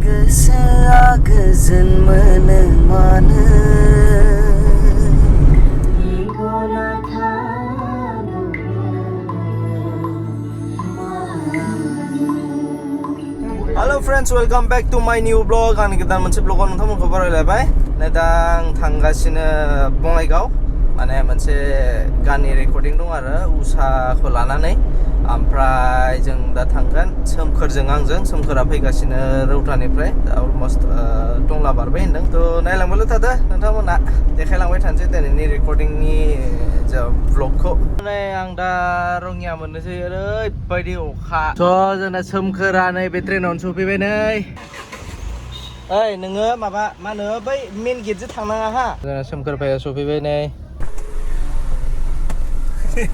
गोसोआ गोजोन मोनो मानो मेगना Hello friends, welcome back to my new vlog. Ang godan moनसे vlogआव नोंथांमोनखौ बरायलायबाय दा आं थांगासिनो बङाइगाव माने मोनसे गाननि रेकर्डिं दं आरो उषाखौ लानानै ओमफ्राय जों दा थांगोन सोमखोरजों आंजों सोमखोरा फैगासिनो रौतानिफ्राय दा अलमोस्ट टंला बारबाय होनदों थ' नायलांबायल' थादो नोंथांमोना देखायलांबाय थानोसै दिनैनि रेकर्डिंनि जा vlogखौ नै आं दा रङिया मोननोसै ओरैबायदि अखा थ' जोंना सोमखोरा नै बे ट्रेनावनो सफैबाय नै ओइ नोङो माबा मा होनो बै मेन गेटजों थांनाङा हा जोंना सोमखोर भाइया सफैबाय नै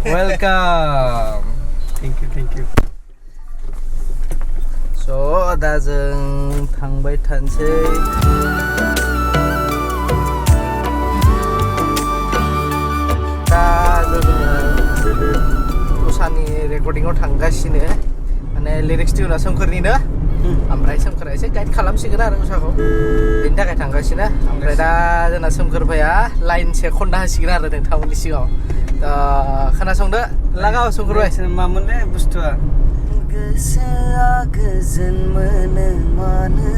वेलकाम Thank you. So दा जों थांबाय थानोसै दा जोङो उषानि रेकर्डिंआव थांगासिनो माने लिरिक्स टिउना सोमखोरनिनो ओमफ्राय सोमखोरा एसे गाइड खालामसिगोन आरो उषाखौ बेनि थाखाय थांगासिनो ओमफ्राय दा जोंना सोमखोर भाइया लाइनसे खनना होसिगोन आरो नोंथांमोननि सिगाङाव दा खोनासंदो लागाव सोमखोर भाइ मामोनलै बुस्थुआ गोसोआ गोजोन मोनो मानो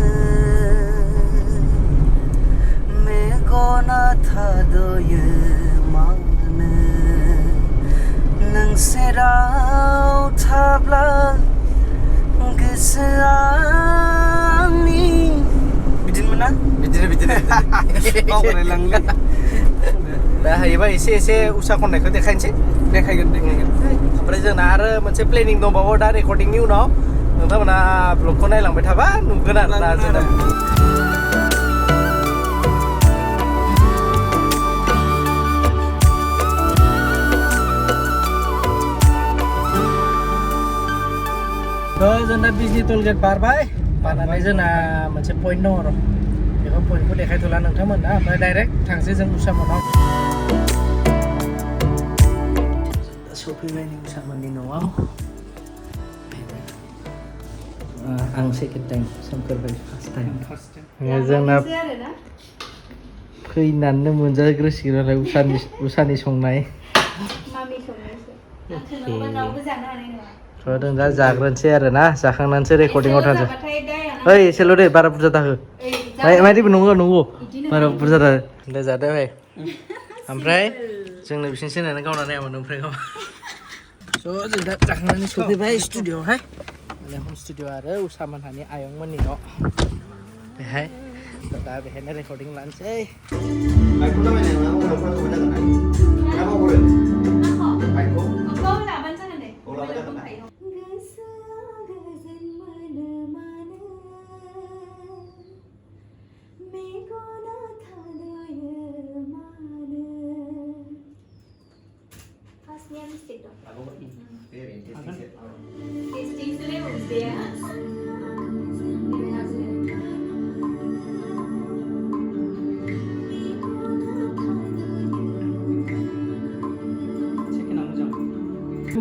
मेगना थाद'यो मानो नों सेराव थाब्ला गोसोआ आंनि बिदिनोमोन ना बिदिनो बावगारलायलांलै दा हायोबा एसे उषा खननायखौ देखायनोसै देखायगोन ओमफ्राय जोंना आरो मोनसे प्लेनिं दंबावो दा रेकर्डिंनि उनाव नोंथांमोना ब्लगखौ नायलांबाय थाबा नुगोन आरोना जोंना थ' जोंना बिजनि टल गेट बारनानै जोंना मोनसे पइन्ट दङ र' बेखौ पइन्टखौ देखायथ'ला नोंथांमोना ओमफ्राय डाइरेक्ट थांसै जों उषा मोनाव सफैबाय नै उषामोननि न'आव आं सेकेन्ड टाइम सोमखोर भाइ फार्स्ट टाइम जोंना फैनानैनो मोनजाग्रोसिगोन आरो उषानि संनाय थ' जों दा जाग्रोनोसै आरो ना जाखांनानैसो रेकर्डिंआव थांसै ओइ एसेल' दे बारा बुरजा दाहो मायदिबो नंगौ बारा बुरजा दाहो दे जादो भाइ ओमफ्राय जोंनो बिसिनिसो होननानै गावना नायामोन ओमफ्राय गाव स' जों दा जाखांनानै सफैबाय स्टुडिअ'आवहाय माने हम स्टुडिअ' आरो उषा मोनहानि आयंमोननि न' बेहाय दा बेहायनो रेकर्डिं लानोसै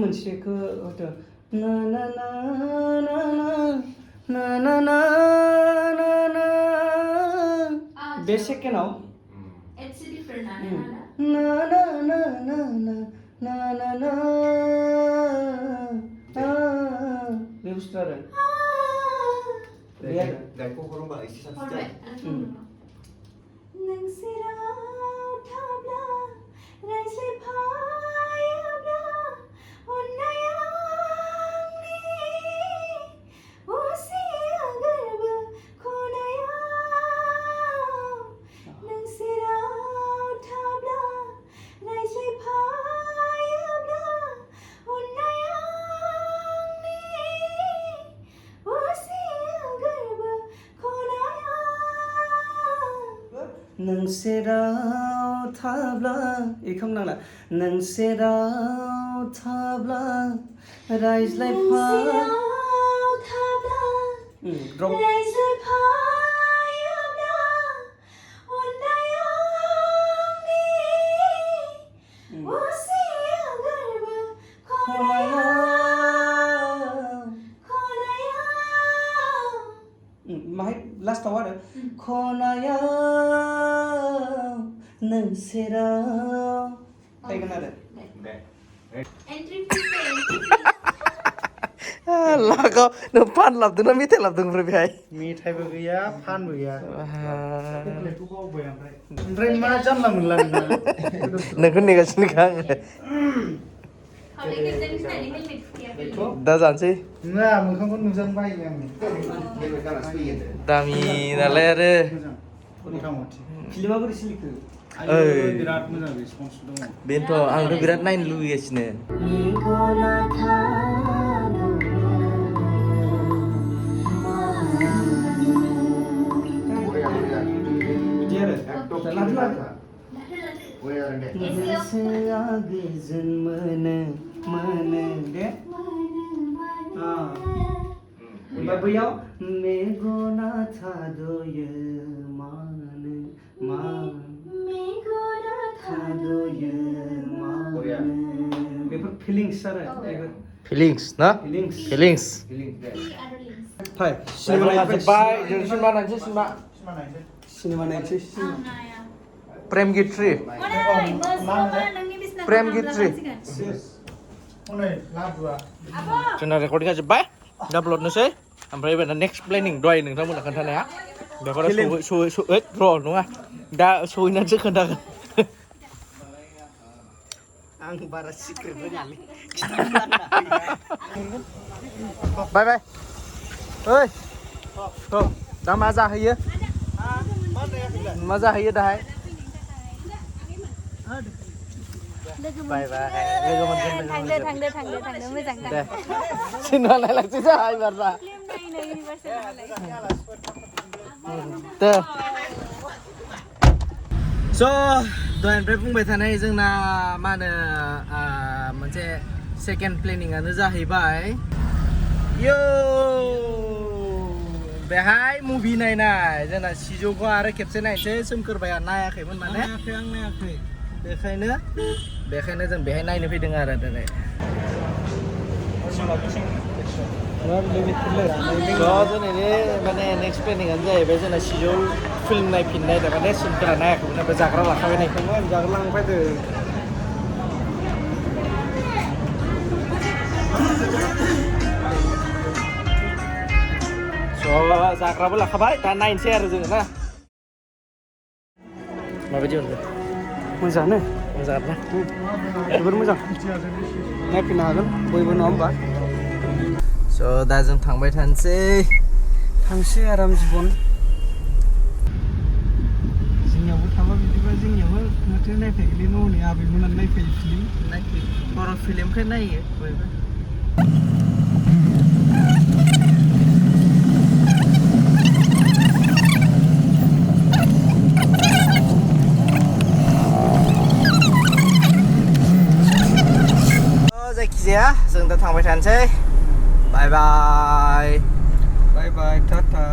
मोनसेखौ हयथ' ना ना ना ना ना ना ना ना बे सेकेन्डआव ना ना ना ना ना ना ना बे बुस्थु आरो गायखौ हरोबा एसे साबसिन नों सेराव थाब्ला एखौ नांला नों सेराव थाब्ला रायज्लायफा बाहाय लास्टआव आरो खनायाव नों सेराव फैगोन आरो Entry fee पे लागाव नों फान लाबदों ना मेथाइ लाबदों ओमफ्राय बेहाय मेथाइबो गैया फानबो गैया टेब्लेटखौ बावबाय ओमफ्राय मा जानला मोनला नोंना नोंखौ नेगासिनोखा आङो kalau kita ni nak ni helmet dia beli. दा जानोसै नङा मोखांखौ नुजानो बायो आङो दामि नालाय आरो मोजां मथा मथि फिल्मा बोरै सोलिखो बिराद मोजां रेसपन्स दङ बेनोथ' आंथ' बिराद नायनो लुगैगासिनो गोसोआ गोजोन मोनो दे ओमफ्राय बैयाव मेगना थाद'यो मानो थाद'यो मानो बेफोर फिलिंस आरो फिलिंस ना फिलिंस फाय जोबबाय जों सिनेमा नायनोसै सिनेमा नायनोसै प्रेम गिट्रि Mana? Bos, mana nangni bisna. प्रेम गिट्रि हनै लादुआ जोंना रेकर्डिंआ जोब्बाय दा अपल'डनोसै ओमफ्राय एबार नेक्स्ट प्लेनिं दहाय नोंथांमोना खोन्थानाया बेखौ र' नङा दा सहैनानैसो खोन्थागोन आं बारा सिक्रेट रोङालै बाय बाय ओइ दा मा जाहैयो दाहाय बाय बाय लोगो मोनगोन थांदो मोजां दा दे सिनेमा नायलांसै जाहा एबारना फिल्म नायनो इउनिभार्सिटि दे स' दहायनिफ्राय बुंबाय थानाय जोंना मा होनो मोनसे सेकेन्ड प्लेनिंआनो जाहैबाय यो बेहाय मुभि नायनाय जोंना सिजौखौ आरो खेबसे नायनोसै सोमखोरबाया नायाखैमोन माने आं नायाखै बेखायनो जों बेहाय नायनो फैदों आरो दिनै दिनैनि माने नेक्स्ट प्लेनिंआनो जाहैबाय जोंना सिजौ फिल्म नायफिननाय माने सोमखोरा नायाखैमोन ओमफ्राय जाग्रा लाखाबाय नायखांबाय जाग्रा लांफैदो जाग्राबो लाखाबाय दा नायनोसै आरो जोङो ना माबायदि मोनदों मोजाङानो मोजां ना जोबोर मोजां नायफिननो हागोन बयबो नङा होमबा स' दा जों थांबाय थानोसै आराम जिबन जोंनियावबो थाबा बिदिबा जोंनियावबो माथो नायफैगोनलै न'नि आबैमोनानो नायफैयो फिल्म बर' फिल्मखौ नायो बयबो जायखिजाया जों दा थांबाय थानोसै बाय बाय बाय बाय टाटा